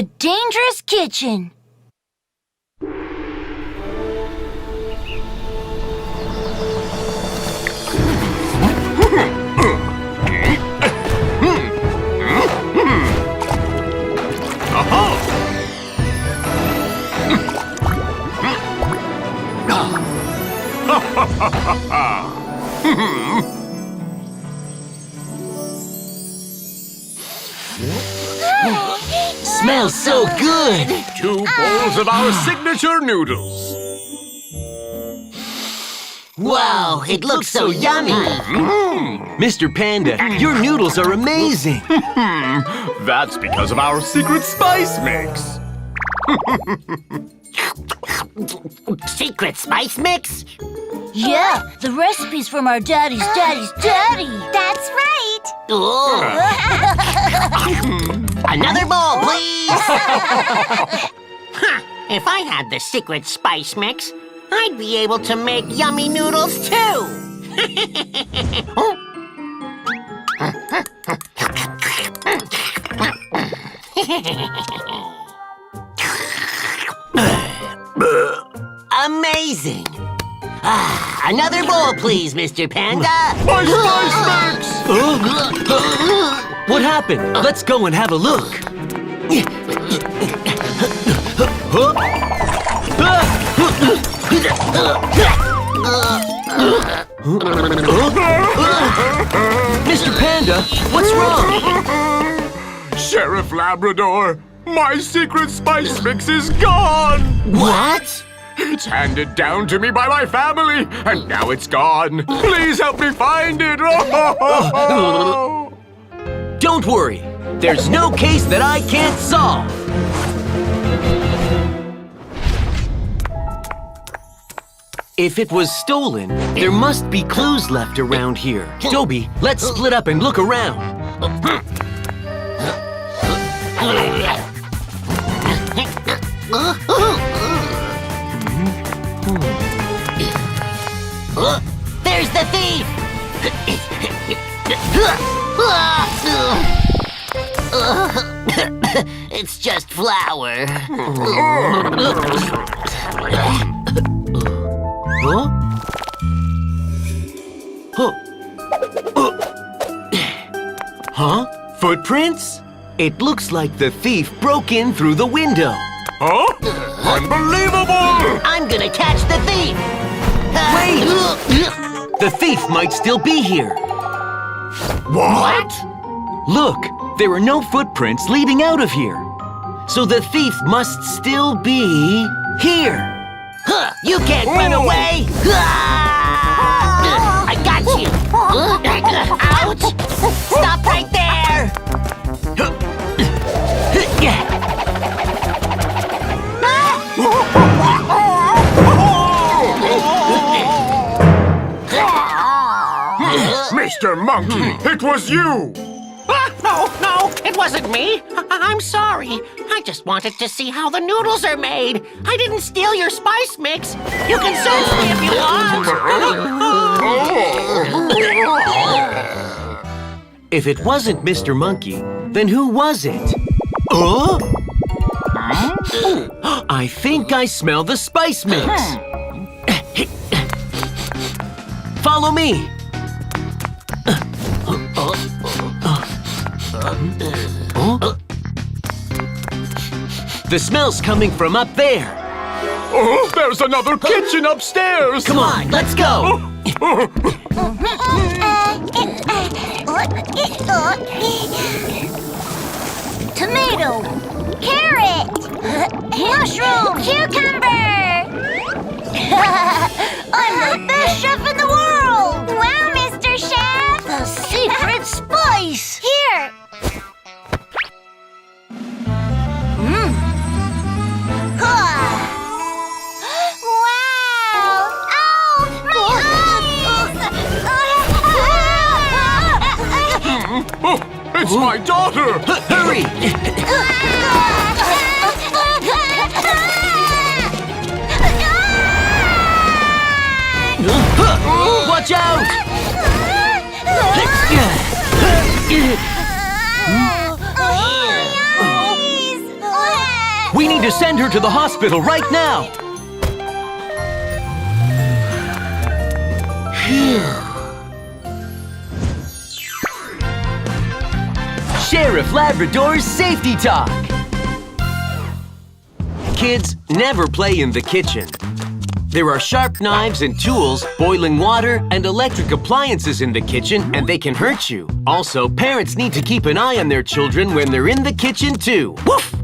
The Dangerous Kitchen. Smells so good! 2 bowls of our signature noodles. Wow, it looks so yummy! Mr. Panda, your noodles are amazing! That's because of our secret spice mix. Secret spice mix? Yeah, the recipe's from our daddy's daddy. That's right. Oh. Another bowl, please! If I had the secret spice mix, I'd be able to make yummy noodles too! Amazing! Another bowl, please, Mr. Panda! My spice mix! What happened? Let's go and have a look. Mr. Panda, what's wrong? Sheriff Labrador, my secret spice mix is gone! What? It's handed down to me by my family, and now it's gone. Please help me find it. Don't worry. There's no case that I can't solve. If it was stolen, there must be clues left around here. Dobie, let's split up and look around. There's the thief! It's just flour. Huh? Footprints? It looks like the thief broke in through the window. Huh? Unbelievable! I'm gonna catch the thief! Wait! The thief might still be here. What? Look, there are no footprints leading out of here. So the thief must still be here. You can't run away! I got you! Ouch! Stop right there! Mr. Monkey, it was you! No, it wasn't me. I'm sorry. I just wanted to see how the noodles are made. I didn't steal your spice mix. You can search me if you want. If it wasn't Mr. Monkey, then who was it? I think I smell the spice mix. Follow me. The smell's coming from up there. Oh, there's another kitchen upstairs! Come on, let's go. Tomato, carrot, mushroom, cucumber. I'm the best chef in the world. Wow, Mr. Chef. The secret spice. Here. Oh, it's my daughter! Hurry! Watch out! We need to send her to the hospital right now. Sheriff Labrador's Safety Talk. Kids, never play in the kitchen. There are sharp knives and tools, boiling water, and electric appliances in the kitchen, and they can hurt you. Also, parents need to keep an eye on their children when they're in the kitchen, too. Woof!